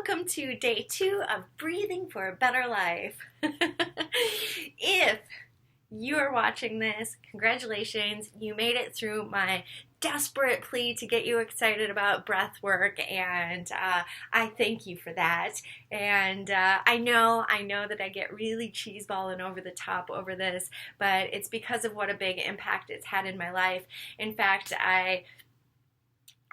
welcome to day 2 of Breathing for a Better Life. If you are watching this, congratulations, you made it through my desperate plea to get you excited about breath work, and I thank you for that. And I know that I get really cheeseball and over the top over this, but it's because of what a big impact it's had in my life. In fact,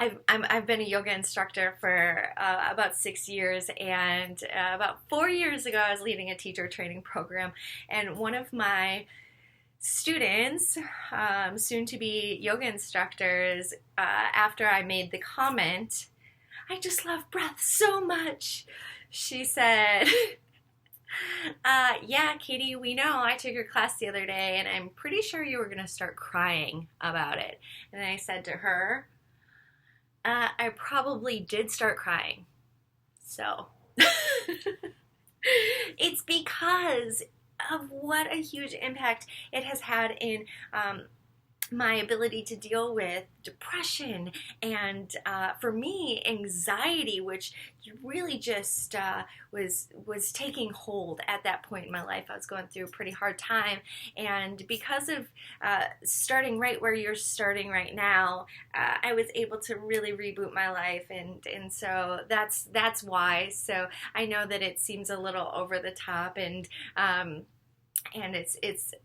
I've been a yoga instructor for about 6 years, and about 4 years ago I was leading a teacher training program, and one of my students, soon to be yoga instructors, after I made the comment, "I just love breath so much," she said, "Yeah, Katie, we know. I took your class the other day, and I'm pretty sure you were going to start crying about it." And I said to her, I probably did start crying. So it's because of what a huge impact it has had in my ability to deal with depression and, for me, anxiety, which really just was taking hold at that point in my life. I was going through a pretty hard time, and because of starting right where you're starting right now, I was able to really reboot my life, and so that's why. So I know that it seems a little over the top, and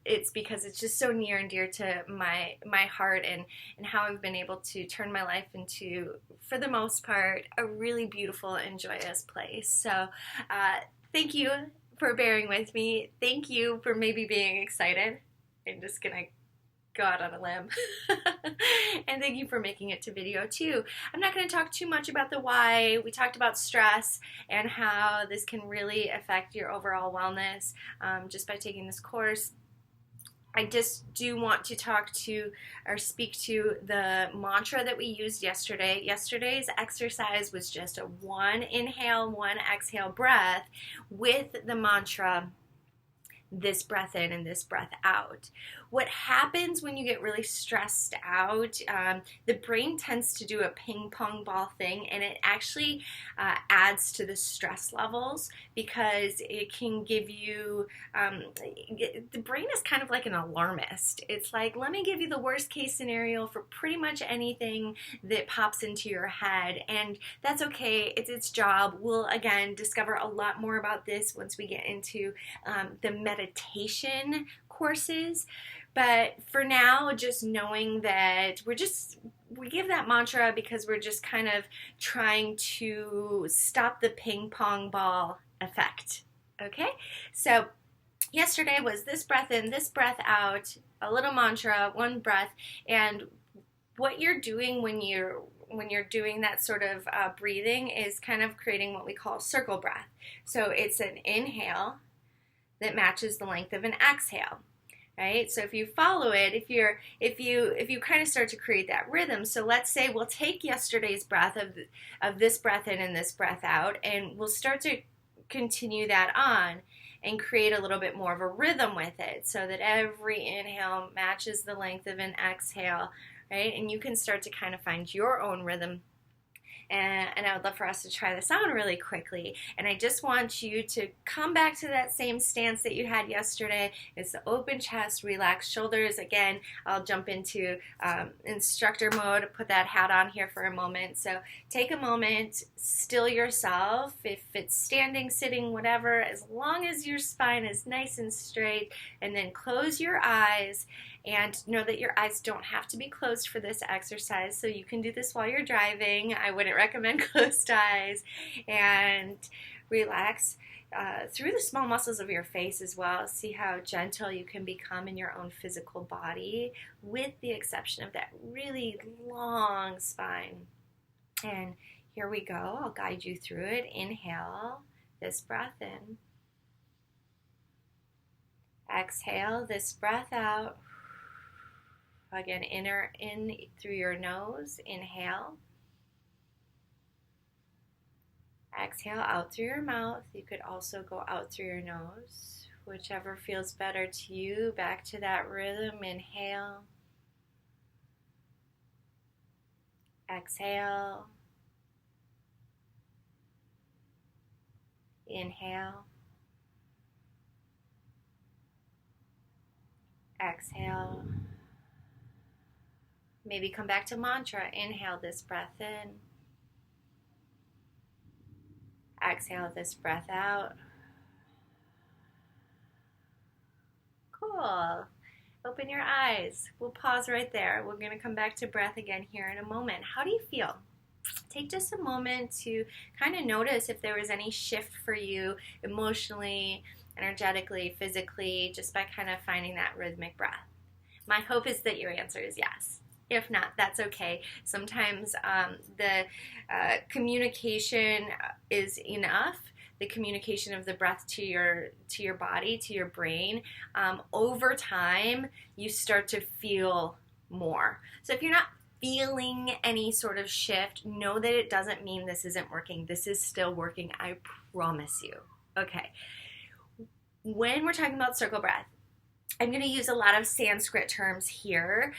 it's because it's just so near and dear to my heart, and how I've been able to turn my life into, for the most part, a really beautiful and joyous place. So thank you for bearing with me. Thank you for maybe being excited. I'm just gonna go out on a limb. And thank you for making it to video 2. I'm not going to talk too much about the why. We talked about stress and how this can really affect your overall wellness just by taking this course. I just do want to talk to or speak to the mantra that we used yesterday. Yesterday's exercise was just a 1 inhale, 1 exhale breath with the mantra, this breath in and this breath out. What happens when you get really stressed out, the brain tends to do a ping pong ball thing, and it actually adds to the stress levels, because it can give you, the brain is kind of like an alarmist. It's like, let me give you the worst case scenario for pretty much anything that pops into your head, and that's okay. It's its job. We'll, again, discover a lot more about this once we get into the meditation courses. But for now, just knowing that we give that mantra because we're just kind of trying to stop the ping pong ball effect. Okay? So yesterday was this breath in, this breath out, a little mantra, 1 breath, and what you're doing when you're doing that sort of breathing is kind of creating what we call circle breath. So it's an inhale that matches the length of an exhale, right? So if you follow it, if you kind of start to create that rhythm, so let's say we'll take yesterday's breath of this breath in and this breath out, and we'll start to continue that on and create a little bit more of a rhythm with it, so that every inhale matches the length of an exhale, right? And you can start to kind of find your own rhythm. And I would love for us to try this on really quickly. And I just want you to come back to that same stance that you had yesterday. It's the open chest, relaxed shoulders. Again, I'll jump into instructor mode, put that hat on here for a moment. So take a moment, still yourself. If it's standing, sitting, whatever, as long as your spine is nice and straight, and then close your eyes. And know that your eyes don't have to be closed for this exercise, so you can do this while you're driving. I wouldn't recommend closed eyes. And relax through the small muscles of your face as well. See how gentle you can become in your own physical body, with the exception of that really long spine. And here we go. I'll guide you through it. Inhale this breath in. Exhale this breath out. Again, in through your nose, inhale. Exhale out through your mouth. You could also go out through your nose, whichever feels better to you. Back to that rhythm. Inhale. Exhale. Inhale. Exhale. Maybe come back to mantra. Inhale this breath in. Exhale this breath out. Cool. Open your eyes. We'll pause right there. We're going to come back to breath again here in a moment. How do you feel? Take just a moment to kind of notice if there was any shift for you emotionally, energetically, physically, just by kind of finding that rhythmic breath. My hope is that your answer is yes. If not, that's okay. Sometimes the communication is enough. The communication of the breath to your body, to your brain. Over time, you start to feel more. So if you're not feeling any sort of shift, know that it doesn't mean this isn't working. This is still working, I promise you. Okay. When we're talking about circle breath, I'm going to use a lot of Sanskrit terms here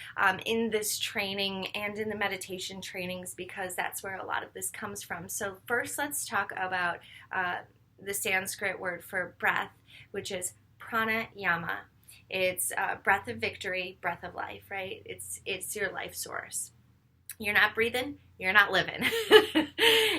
in this training and in the meditation trainings because that's where a lot of this comes from. So first, let's talk about the Sanskrit word for breath, which is pranayama. It's breath of victory, breath of life, right? It's your life source. You're not breathing, you're not living.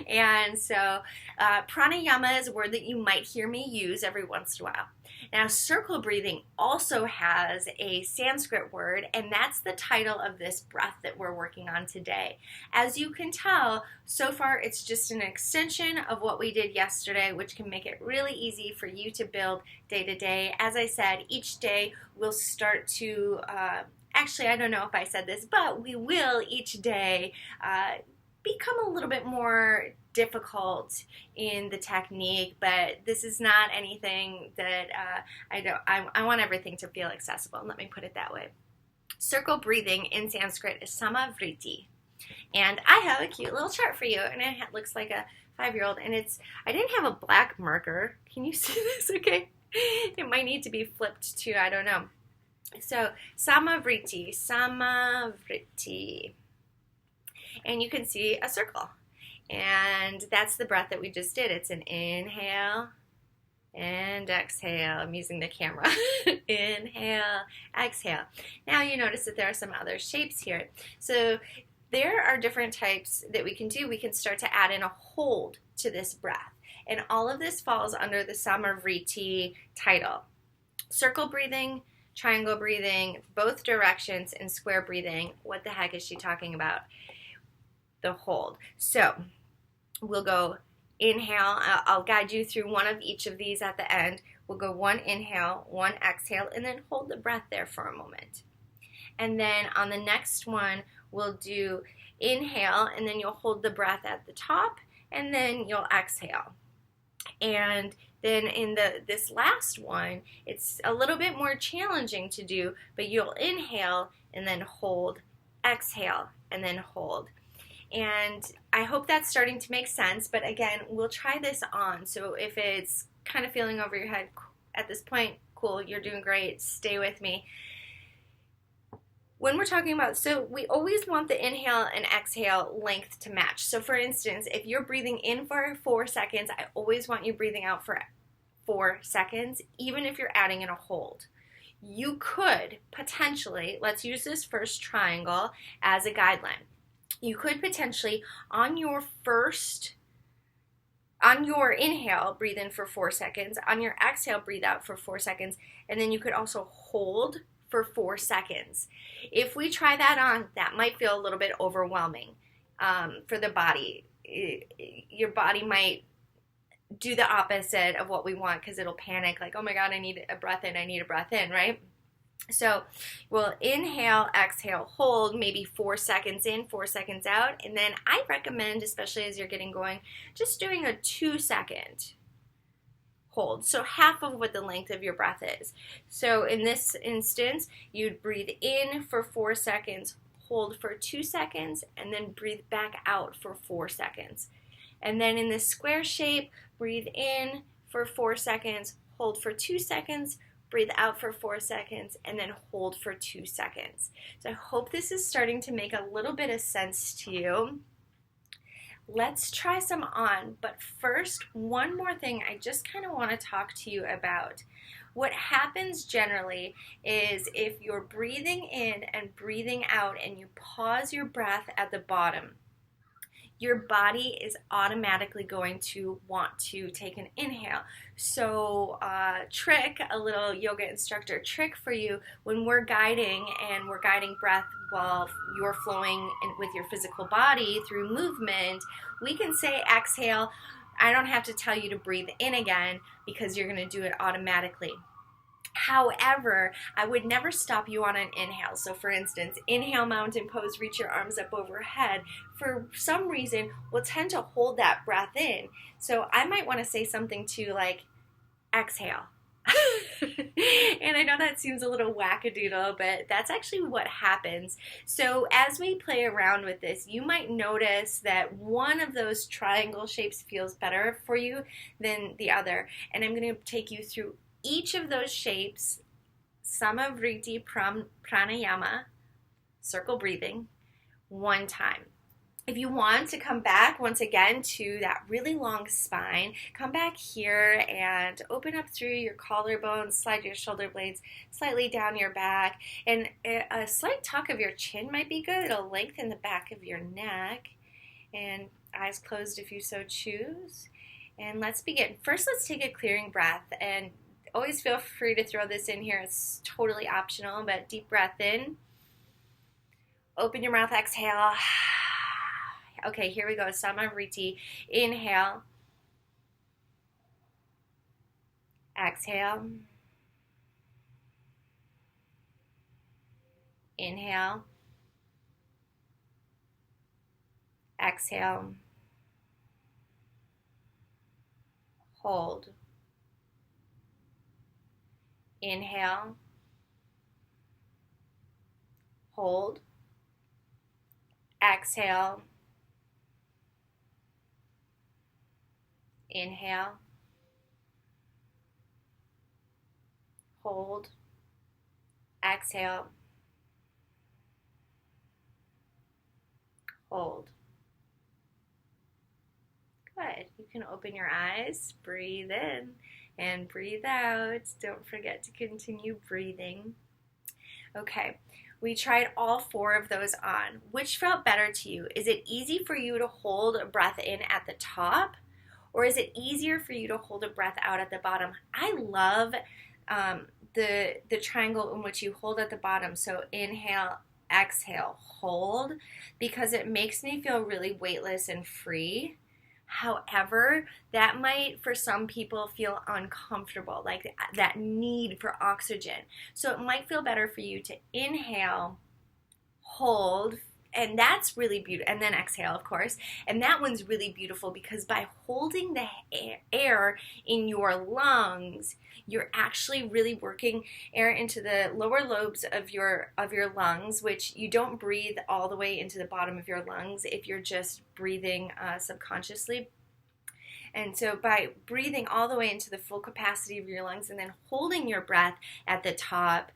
And so pranayama is a word that you might hear me use every once in a while. Now, circle breathing also has a Sanskrit word, and that's the title of this breath that we're working on today. As you can tell, so far it's just an extension of what we did yesterday, which can make it really easy for you to build day to day. As I said, each day we'll start to actually, I don't know if I said this, but we will each day become a little bit more difficult in the technique, but this is not anything that I want everything to feel accessible. Let me put it that way. Circle breathing in Sanskrit is Sama Vritti. And I have a cute little chart for you, and it looks like a 5-year-old, and I didn't have a black marker. Can you see this? Okay. It might need to be flipped too, I don't know. So, Sama Vritti. And you can see a circle. And that's the breath that we just did. It's an inhale and exhale. I'm using the camera. Inhale, exhale. Now you notice that there are some other shapes here. So there are different types that we can do. We can start to add in a hold to this breath. And all of this falls under the Sama Vritti title. Circle breathing, triangle breathing, both directions, and square breathing. What the heck is she talking about? The hold. So we'll go inhale. I'll guide you through one of each of these at the end. We'll go one inhale, one exhale, and then hold the breath there for a moment. And then on the next one, we'll do inhale, and then you'll hold the breath at the top, and then you'll exhale. And then in this last one, it's a little bit more challenging to do, but you'll inhale and then hold, exhale, and then hold. And I hope that's starting to make sense, but again, we'll try this on. So if it's kind of feeling over your head at this point, cool, you're doing great, stay with me. When we're talking about, so we always want the inhale and exhale length to match. So for instance, if you're breathing in for 4 seconds, I always want you breathing out for 4 seconds, even if you're adding in a hold. You could potentially, let's use this first triangle as a guideline. You could potentially, on your inhale, breathe in for 4 seconds. On your exhale, breathe out for 4 seconds. And then you could also hold for 4 seconds. If we try that on, that might feel a little bit overwhelming for the body. Your body might do the opposite of what we want because it'll panic like, oh my God, I need a breath in, right? So we'll inhale, exhale, hold, maybe 4 seconds in, 4 seconds out. And then I recommend, especially as you're getting going, just doing a 2-second hold. So half of what the length of your breath is. So in this instance, you'd breathe in for 4 seconds, hold for 2 seconds, and then breathe back out for 4 seconds. And then in this square shape, breathe in for 4 seconds, hold for 2 seconds, breathe out for 4 seconds, and then hold for 2 seconds. So I hope this is starting to make a little bit of sense to you. Let's try some on, but first, one more thing I just kind of want to talk to you about. What happens generally is if you're breathing in and breathing out and you pause your breath at the bottom, your body is automatically going to want to take an inhale. So a little yoga instructor trick for you when we're guiding and we're guiding breath while you're flowing with your physical body through movement, we can say exhale. I don't have to tell you to breathe in again because you're going to do it automatically. However, I would never stop you on an inhale. So for instance, inhale mountain pose, reach your arms up overhead. For some reason, we'll tend to hold that breath in. So I might want to say something to like, exhale. And I know that seems a little wackadoodle, but that's actually what happens. So as we play around with this, you might notice that one of those triangle shapes feels better for you than the other. And I'm going to take you through each of those shapes, Sama Vritti Pranayama, circle breathing, one time. If you want to come back once again to that really long spine, come back here and open up through your collarbone, slide your shoulder blades slightly down your back, and a slight tuck of your chin might be good. It'll lengthen the back of your neck, and eyes closed if you so choose. And let's begin. First, let's take a clearing breath, and always feel free to throw this in here. It's totally optional, but deep breath in. Open your mouth, exhale. Okay, here we go. Sama Vritti. Inhale. Exhale. Inhale. Exhale. Hold. Inhale. Hold. Exhale. Inhale. Hold. Exhale. Hold. Good. You can open your eyes, breathe in, and breathe out. Don't forget to continue breathing. Okay, we tried all four of those on. Which felt better to you? Is it easy for you to hold a breath in at the top? Or is it easier for you to hold a breath out at the bottom? I love the triangle in which you hold at the bottom. So inhale, exhale, hold, because it makes me feel really weightless and free. However, that might, for some people, feel uncomfortable, like that need for oxygen. So it might feel better for you to inhale, hold, and that's really beautiful, and then exhale, of course. And that one's really beautiful because by holding the air in your lungs, you're actually really working air into the lower lobes of your lungs, which you don't breathe all the way into the bottom of your lungs if you're just breathing subconsciously. And so by breathing all the way into the full capacity of your lungs and then holding your breath at the top,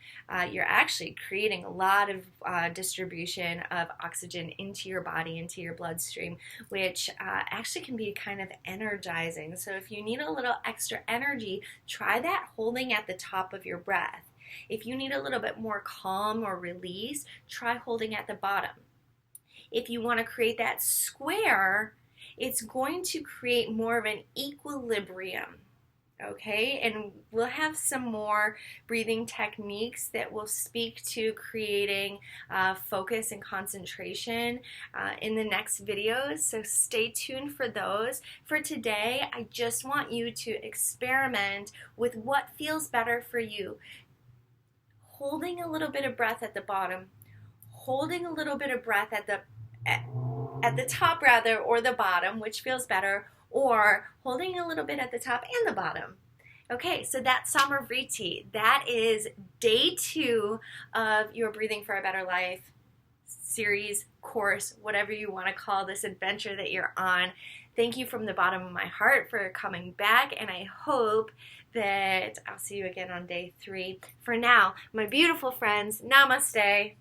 you're actually creating a lot of distribution of oxygen into your body, into your bloodstream, which actually can be kind of energizing. So if you need a little extra energy, try that holding at the top of your breath. If you need a little bit more calm or release, try holding at the bottom. If you want to create that square, it's going to create more of an equilibrium, okay? And we'll have some more breathing techniques that will speak to creating focus and concentration in the next videos, so stay tuned for those. For today, I just want you to experiment with what feels better for you. Holding a little bit of breath at the bottom, holding a little bit of breath at the top rather, or the bottom, which feels better, or holding a little bit at the top and the bottom. Okay, so that's Sama Vritti. That is day 2 of your Breathing for a Better Life series, course, whatever you want to call this adventure that you're on. Thank you from the bottom of my heart for coming back, and I hope that I'll see you again on day 3. For now, my beautiful friends, namaste.